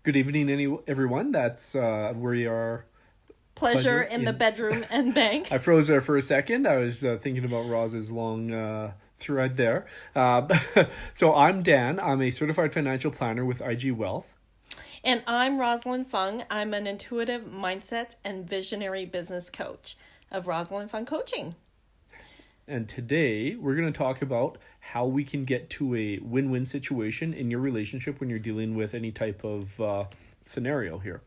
Good evening, everyone. That's we are. Pleasure in the bedroom and bank. I froze there for a second. I was thinking about Roz's long thread there. So I'm Dan. I'm a certified financial planner with IG Wealth. And I'm Rosalind Fung. I'm an intuitive mindset and visionary business coach of Rosalind Fung Coaching. And today we're going to talk about how we can get to a win-win situation in your relationship when you're dealing with any type of scenario here.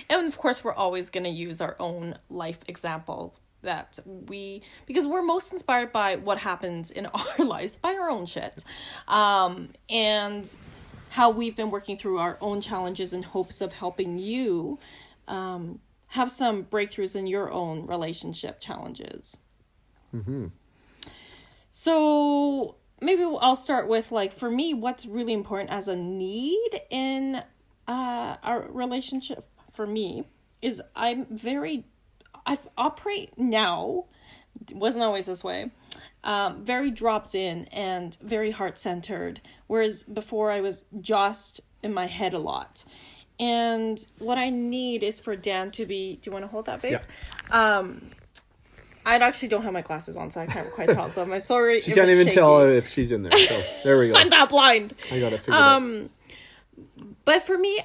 And of course, we're always going to use our own life example because we're most inspired by what happens in our lives, by our own shit. And how we've been working through our own challenges in hopes of helping you have some breakthroughs in your own relationship challenges. Mm-hmm. So maybe I'll start with, for me, what's really important as a need in our relationship for me is I operate now, wasn't always this way, very dropped in and very heart-centered, whereas before I was just in my head a lot. And what I need is for Dan to be, do you want to hold that, babe? Yeah. I actually don't have my glasses on, so I can't quite tell. So I'm sorry. She can't even tell if she's in there. So there we go. I'm not blind. I got it figured out. But for me,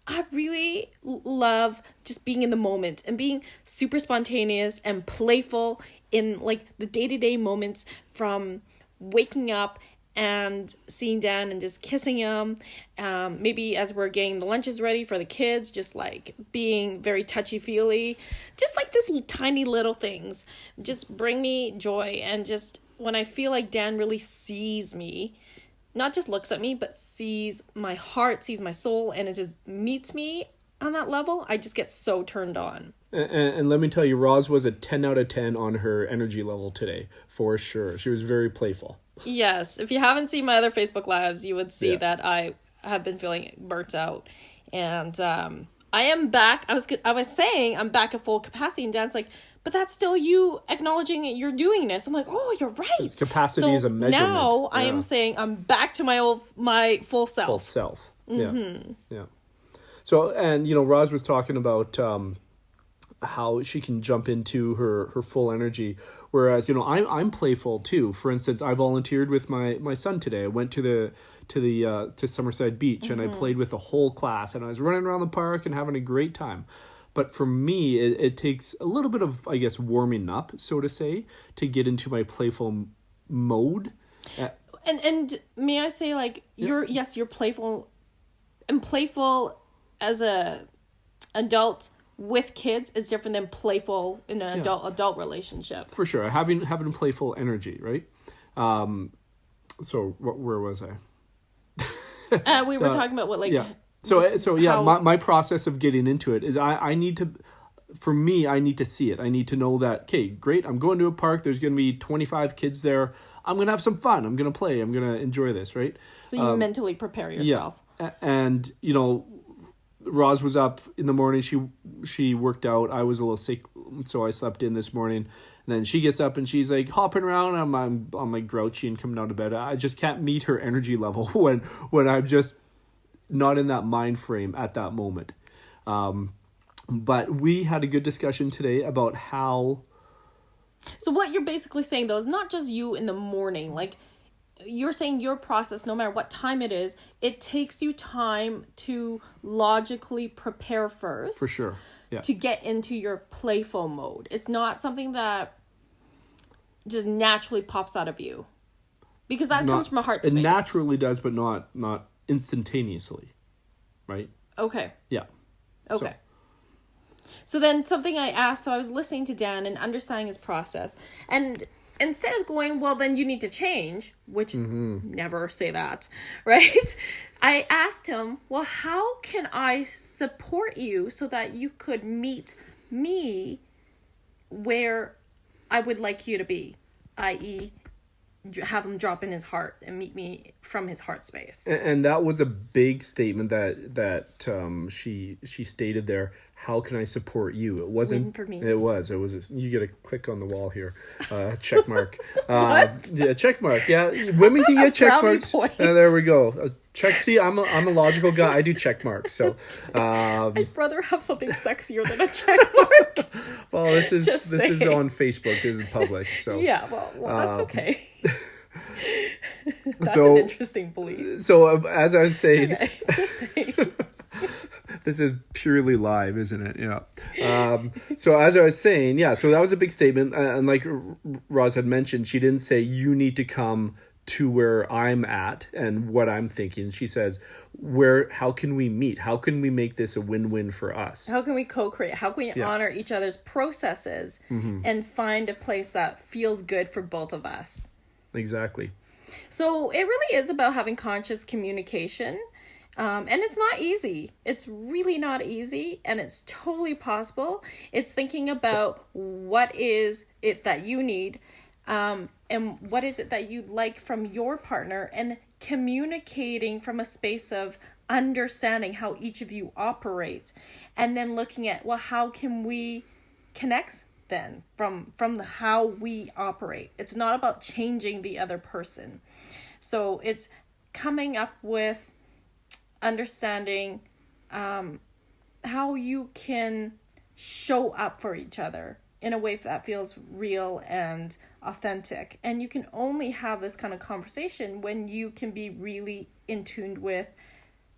I really love just being in the moment and being super spontaneous and playful in the day-to-day moments, from waking up and seeing Dan and just kissing him. Maybe as we're getting the lunches ready for the kids, just being very touchy-feely. Just this tiny little things just bring me joy. And just when I feel like Dan really sees me, not just looks at me, but sees my heart, sees my soul, and it just meets me on that level, I just get so turned on. And let me tell you, Roz was a 10 out of 10 on her energy level today, for sure. She was very playful. Yes. If you haven't seen my other Facebook Lives, you would see that I have been feeling burnt out. And I am back. I was saying I'm back at full capacity, and Dan's like, but that's still you acknowledging your doingness. I'm like, oh, you're right. Capacity is a measurement. Now I am saying I'm back to my full self. Full self. Mm-hmm. Yeah. So, and Roz was talking about how she can jump into her full energy, whereas I'm playful too. For instance, I volunteered with my son today. I went to Summerside Beach, and I played with the whole class, and I was running around the park and having a great time. But for me, it takes a little bit of, I guess, warming up, so to say, to get into my playful mode. And may I say, you're playful, and playful as a adult with kids is different than playful in an adult relationship. For sure, having playful energy, right? So where was I? We were talking about what my process of getting into it is I need to see it. I need to know that, okay, great, I'm going to a park, there's going to be 25 kids there, I'm going to have some fun, I'm going to play, I'm going to enjoy this, right? So you mentally prepare yourself. Yeah. And Roz was up in the morning, she worked out, I was a little sick, so I slept in this morning. And then she gets up and she's hopping around. I'm grouchy and coming out of bed. I just can't meet her energy level when I'm just not in that mind frame at that moment. But we had a good discussion today about how. So what you're basically saying, though, is not just you in the morning. You're saying your process, no matter what time it is, it takes you time to logically prepare first. For sure. Yeah. To get into your playful mode. It's not something that just naturally pops out of you. Because that comes from a heart space. It naturally does, but not instantaneously. Right? Okay. Yeah. Okay. So then something I asked, so I was listening to Dan and understanding his process. And instead of going, well, then you need to change, which never say that, right? I asked him, well, how can I support you so that you could meet me where I would like you to be, i.e., have him drop in his heart and meet me from his heart space. And that was a big statement that she stated there. How can I support you? It wasn't win for me. It was. You get a click on the wall here. Check mark. What? Yeah, check mark. Yeah, women can get check marks. Point. There we go. Check. See, I'm a logical guy. I do check marks. So, I'd rather have something sexier than a check mark. well, this is Just saying. on Facebook. This is public. So Yeah, well, that's okay. That's so- an interesting belief. so as I was saying, Okay, just saying. this is purely live, isn't it? Yeah. So as I was saying, yeah. So that was a big statement, and like Roz had mentioned, she didn't say you need to come to where I'm at and what I'm thinking. She says, how can we meet? How can we make this a win-win for us? How can we co-create? How can we honor each other's processes and find a place that feels good for both of us? Exactly. So it really is about having conscious communication. And it's not easy. It's really not easy, and it's totally possible. It's thinking about what is it that you need, and what is it that you'd like from your partner, and communicating from a space of understanding how each of you operate, and then looking at, well, how can we connect then from how we operate. It's not about changing the other person. So it's coming up with understanding how you can show up for each other in a way that feels real and authentic. And you can only have this kind of conversation when you can be really in tune with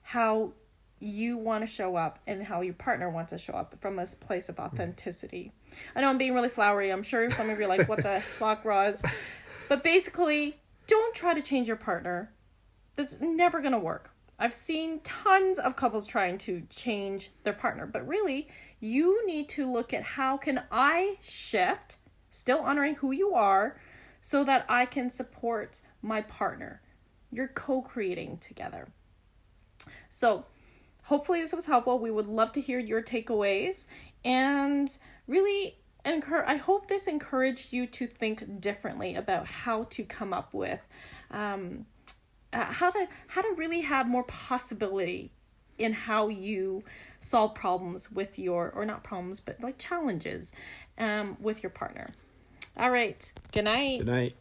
how you want to show up and how your partner wants to show up from this place of authenticity. I know I'm being really flowery. I'm sure some of you are like, what the fuck, Roz? But basically, don't try to change your partner. That's never going to work. I've seen tons of couples trying to change their partner, but really, you need to look at how can I shift, still honoring who you are, so that I can support my partner. You're co-creating together. So, hopefully this was helpful. We would love to hear your takeaways, and really I hope this encouraged you to think differently about how to come up with how to really have more possibility in how you solve problems with your, or not problems, but like challenges with your partner. All right. Good night. Good night.